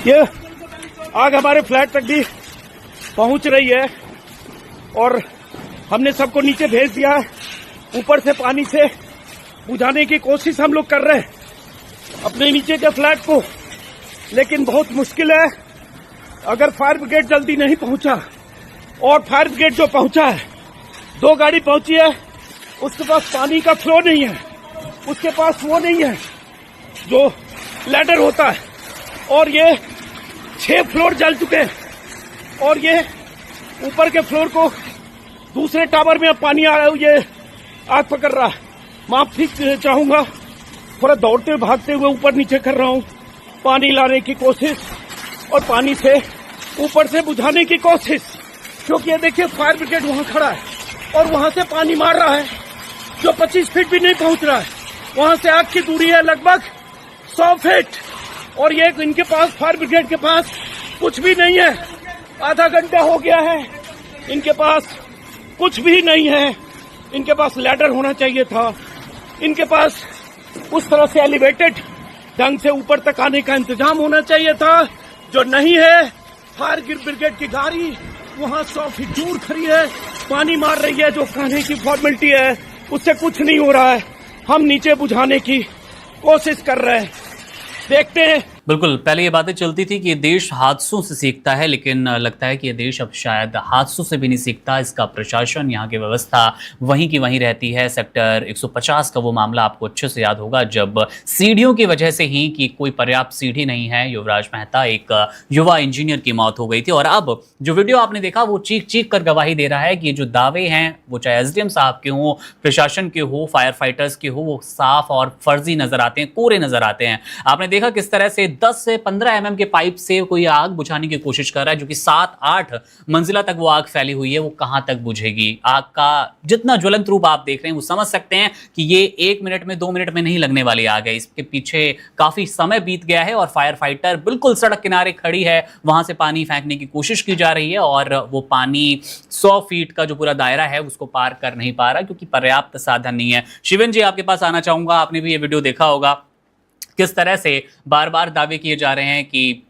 ये आग हमारे फ्लैट तक भी पहुंच रही है और हमने सबको नीचे भेज दिया है। ऊपर से पानी से बुझाने की कोशिश हम लोग कर रहे हैं अपने नीचे के फ्लैट को, लेकिन बहुत मुश्किल है। अगर फायर ब्रिगेड जल्दी नहीं पहुंचा, और फायर ब्रिगेड जो पहुंचा है, 2 गाड़ी पहुंची है, उसके पास पानी का फ्लो नहीं है, उसके पास वो नहीं है जो लैडर होता है, और ये 6 फ्लोर जल चुके हैं और ये ऊपर के फ्लोर को दूसरे टावर में अब पानी आ रहा है, ये आग पकड़ रहा है। माफी चाहूंगा, थोड़ा दौड़ते भागते हुए ऊपर नीचे कर रहा हूं, पानी लाने की कोशिश और पानी से ऊपर से बुझाने की कोशिश, क्योंकि ये देखिए फायर ब्रिगेड वहां खड़ा है और वहां से पानी मार रहा है जो 25 फीट भी नहीं पहुंच रहा है। वहां से आग की दूरी है लगभग 100 फीट और ये इनके पास, फायर ब्रिगेड के पास कुछ भी नहीं है। आधा घंटा हो गया है, इनके पास कुछ भी नहीं है। इनके पास लैडर होना चाहिए था, इनके पास उस तरह से एलिवेटेड ढंग से ऊपर तक आने का इंतजाम होना चाहिए था, जो नहीं है। फायर ब्रिगेड की गाड़ी वहां 100 फीट दूर खड़ी है, पानी मार रही है, जो कहने की फॉर्मेलिटी है उससे कुछ नहीं हो रहा है। हम नीचे बुझाने की कोशिश कर रहे हैं, देखते हैं। बिल्कुल, पहले ये बातें चलती थी कि ये देश हादसों से सीखता है, लेकिन लगता है कि ये देश अब शायद हादसों से भी नहीं सीखता। इसका प्रशासन, यहाँ की व्यवस्था वहीं की वहीं रहती है। सेक्टर 150 का वो मामला आपको अच्छे से याद होगा, जब सीढ़ियों की वजह से ही कि कोई पर्याप्त सीढ़ी नहीं है, युवराज मेहता एक युवा इंजीनियर की मौत हो गई थी। और अब जो वीडियो आपने देखा वो चीख चीख कर गवाही दे रहा है कि ये जो दावे हैं वो चाहे एसडीएम साहब के हों, प्रशासन के हो, फायर फाइटर्स के हो, वो साफ और फर्जी नजर आते हैं, कोरे नजर आते हैं। आपने देखा किस तरह से 10 से 15 mm के पाइप से कोई आग बुझाने की कोशिश कर रहा है, जो कि 7-8 मंजिला तक वो आग फैली हुई है। वो कहां तक बुझेगी? आग का जितना ज्वलंत रूप आप देख रहे हैं वो समझ सकते हैं कि ये 1 मिनट में 2 मिनट में नहीं लगने वाली आग है। इसके पीछे काफी समय बीत गया है और फायर फाइटर बिल्कुल सड़क किनारे खड़ी है, वहां से पानी फेंकने की कोशिश की जा रही है और वो पानी 100 फीट का जो पूरा दायरा है उसको पार कर नहीं पा रहा क्योंकि पर्याप्त साधन नहीं है। शिवन जी, आपके पास आना चाहूंगा। आपने भी ये वीडियो देखा होगा, किस तरह से बार बार दावे किए जा रहे हैं कि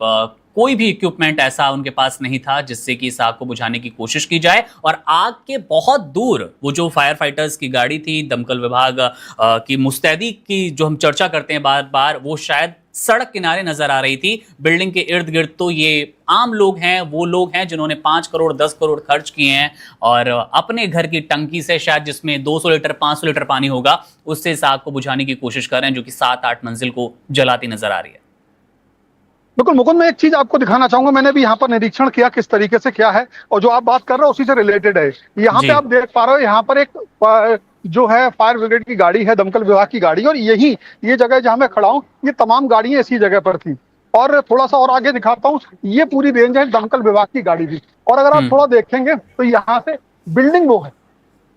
कोई भी इक्विपमेंट ऐसा उनके पास नहीं था जिससे कि इस आग को बुझाने की कोशिश की जाए। और आग के बहुत दूर वो जो फायर फाइटर्स की गाड़ी थी, दमकल विभाग की मुस्तैदी की जो हम चर्चा करते हैं बार बार, वो शायद सड़क किनारे नजर आ रही थी। बिल्डिंग के इर्द गिर्द तो ये आम लोग हैं, वो लोग हैं जिन्होंने 5 करोड़ 10 करोड़ खर्च किए हैं और अपने घर की टंकी से शायद, जिसमें 200 लीटर 500 लीटर पानी होगा, उससे इस आग को बुझाने की कोशिश कर रहे हैं, जो कि 7-8 मंजिल को जलाती नजर आ रही है। बिल्कुल मुकुंद, मैं एक चीज आपको दिखाना चाहूंगा। मैंने भी यहाँ पर निरीक्षण किया किस तरीके से क्या है, और जो आप बात कर रहे हो उसी से रिलेटेड है। यहाँ पे आप देख पा रहे हो, यहाँ पर एक जो है फायर ब्रिगेड की गाड़ी है, दमकल विभाग की गाड़ी, और ये जगह जहां मैं खड़ा हूँ, ये तमाम गाड़ियां इसी जगह पर थी। और थोड़ा सा और आगे दिखाता हूँ, ये पूरी रेंज है दमकल विभाग की गाड़ी की। और अगर आप थोड़ा देखेंगे तो यहाँ से बिल्डिंग वो है,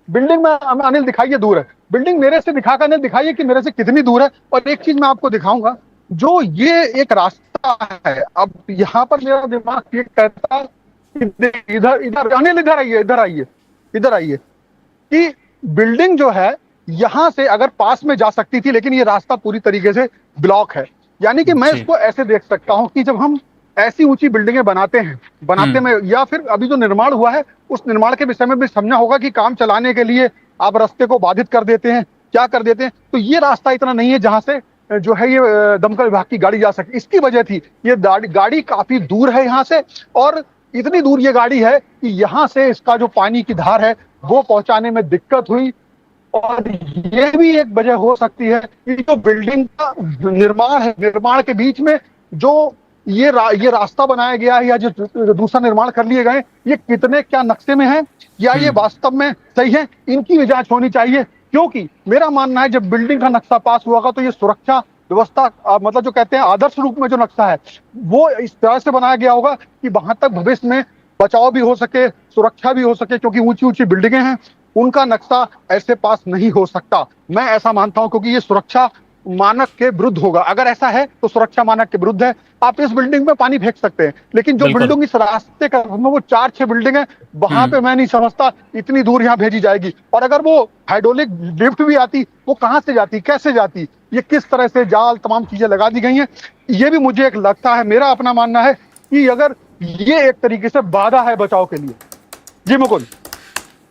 बिल्डिंग में अनिल दिखाइए दूर है, बिल्डिंग मेरे से दिखाकर अनिल दिखाइए कि मेरे से कितनी दूर है। और एक चीज मैं आपको दिखाऊंगा, जो ये एक रास्ता है, अब यहाँ पर मेरा दिमाग ये कहता है कि इधर इधर अनिल इधर आइए, इधर आइए, इधर आइए, कि बिल्डिंग जो है यहां से अगर पास में जा सकती थी, लेकिन ये रास्ता पूरी तरीके से ब्लॉक है। यानी कि मैं इसको ऐसे देख सकता हूं कि जब हम ऐसी ऊंची बिल्डिंगें बनाते में, या फिर अभी जो निर्माण हुआ है उस निर्माण के विषय में भी समझना होगा कि काम चलाने के लिए आप रास्ते को बाधित कर देते हैं, क्या कर देते हैं। तो ये रास्ता इतना नहीं है जहां से जो है ये दमकल विभाग की गाड़ी जा सके। इसकी वजह थी ये गाड़ी काफी दूर है यहाँ से, और इतनी दूर ये गाड़ी है कि यहाँ से इसका जो पानी की धार है वो पहुंचाने में दिक्कत हुई। और ये भी एक वजह हो सकती है कि जो बिल्डिंग का निर्माण है, निर्माण के बीच में जो ये रास्ता बनाया गया है या जो दूसरा निर्माण कर लिए गए, ये कितने क्या नक्शे में है या ये वास्तव में सही है, इनकी भी जांच होनी चाहिए। क्योंकि मेरा मानना है जब बिल्डिंग का नक्शा पास हुआ होगा तो ये सुरक्षा व्यवस्था मतलब जो कहते हैं आदर्श रूप में जो नक्शा है वो इस तरह से बनाया गया होगा कि वहां तक भविष्य में बचाव भी हो सके, सुरक्षा भी हो सके, क्योंकि ऊंची ऊंची बिल्डिंगें हैं, उनका नक्शा ऐसे पास नहीं हो सकता। मैं ऐसा मानता हूं, क्योंकि ये सुरक्षा मानक के विरुद्ध होगा। अगर ऐसा है तो सुरक्षा मानक के विरुद्ध है। आप इस बिल्डिंग में पानी फेंक सकते हैं, लेकिन जो बिल्डिंग इस रास्ते का वो 4-6 बिल्डिंग है, वहां पे मैं नहीं समझता इतनी दूर यहाँ भेजी जाएगी। और अगर वो हाइड्रोलिक लिफ्ट भी आती, वो कहां से जाती, कैसे जाती, ये किस तरह से जाल तमाम चीजें लगा दी गई हैं। ये भी मुझे एक लगता है, मेरा अपना मानना है कि अगर ये एक तरीके से बाधा है बचाव के लिए। जी मुकुंद।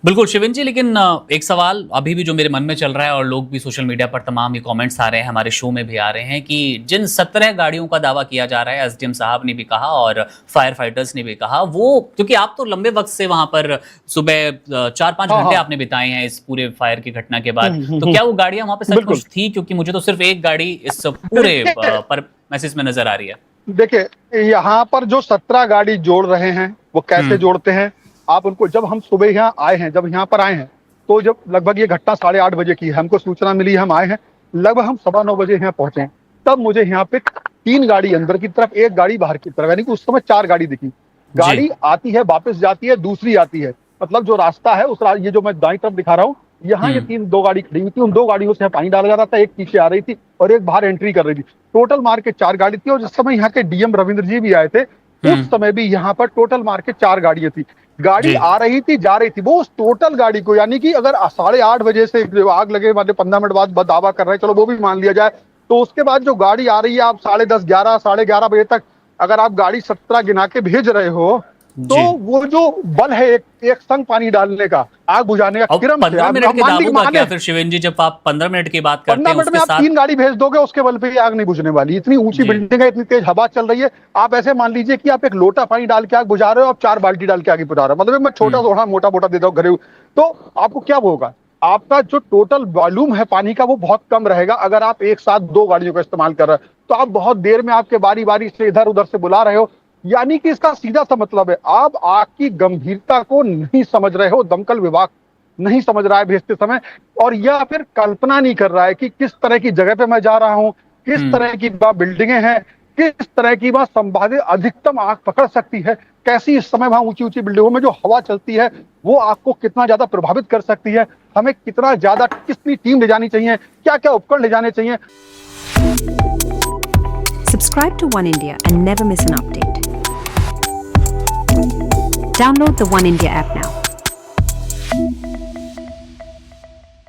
बिल्कुल शिवेन जी, लेकिन एक सवाल अभी भी जो मेरे मन में चल रहा है और लोग भी सोशल मीडिया पर तमाम ये कमेंट्स आ रहे हैं, हमारे शो में भी आ रहे हैं कि जिन 17 गाड़ियों का दावा किया जा रहा है, एसडीएम साहब ने भी कहा और फायर फाइटर्स ने भी कहा, वो क्योंकि आप तो लंबे वक्त से वहां पर सुबह 4-5 घंटे आपने बिताए हैं इस पूरे फायर की घटना के बाद, तो क्या वो गाड़ियां वहां पे सचमुच थी? क्योंकि मुझे तो सिर्फ एक गाड़ी इस पूरे पर मैसेज में नजर आ रही है। देखिए, यहाँ पर जो 17 गाड़ी जोड़ रहे हैं वो कैसे जोड़ते हैं आप उनको, जब हम सुबह यहाँ आए हैं, जब यहाँ पर आए हैं, तो जब लगभग ये घटना 8:30 बजे की है, हमको सूचना मिली, हम आए हैं, लगभग हम 9:15 बजे यहाँ पहुंचे हैं, तब मुझे यहाँ पे 3 गाड़ी अंदर की तरफ, 1 गाड़ी बाहर की तरफ, यानी कि उस समय 4 गाड़ी दिखी। गाड़ी आती है, वापस जाती है, दूसरी आती है, मतलब जो रास्ता है उस ये जो मैं दाईं तरफ दिखा रहा हूँ, यहाँ ये 2 गाड़ी खड़ी हुई थी, उन 2 गाड़ियों से पानी डाला जा रहा था, एक पीछे आ रही थी और एक बाहर एंट्री कर रही थी। टोटल मार के 4 गाड़ी थी, और जिस समय यहाँ के डीएम रविंद्र जी भी आए थे, उस समय भी यहाँ पर टोटल मार के 4 गाड़ियां थी। गाड़ी आ रही थी, जा रही थी, वो उस टोटल गाड़ी को, यानी कि अगर 8:30 बजे से आग लगे वाले 15 मिनट बाद दावा कर रहे हैं, चलो वो भी मान लिया जाए, तो उसके बाद जो गाड़ी आ रही है, आप 10:30, 11, 11:30 बजे तक अगर आप गाड़ी 17 गिना के भेज रहे हो, तो वो जो बल है एक संग पानी डालने का, आग बुझाने का, 15 मिनट के दावों का क्या फिर शिवेन जी? जब आप 15 मिनट की बात करते हैं, 15 मिनट में आप 3 गाड़ी भेज दोगे, उसके बल पे आग नहीं बुझने वाली। इतनी ऊंची बिल्डिंग है, इतनी तेज हवा चल रही है, आप ऐसे मान लीजिए कि आप एक लोटा पानी डाल के आग बुझा रहे हो, आप 4 बाल्टी डाल के आग बुझा रहे हो, मतलब मैं छोटा थोड़ा मोटा मोटा देता हूँ घरे, तो आपको क्या होगा, आपका जो टोटल वॉल्यूम है पानी का वो बहुत कम रहेगा। अगर आप एक साथ 2 गाड़ियों का इस्तेमाल कर रहे हो, तो आप बहुत देर में आपके बारी बारी से इधर उधर से बुला रहे हो, यानी कि इसका सीधा सा मतलब है आप आग की गंभीरता को नहीं समझ रहे हो, दमकल विभाग नहीं समझ रहा है भेजते समय, और या फिर कल्पना नहीं कर रहा है कि किस तरह की जगह पे मैं जा रहा हूं, किस तरह की बिल्डिंगें हैं, किस तरह की वहां संभावित अधिकतम आग पकड़ सकती है, कैसी इस समय वहां ऊंची ऊंची बिल्डिंगों में जो हवा चलती है वो आग को कितना ज्यादा प्रभावित कर सकती है, हमें कितना ज्यादा, कितनी टीम ले जानी चाहिए, क्या क्या उपकरण ले जाने चाहिए। Subscribe to One India and never miss an update. Download the One India app now.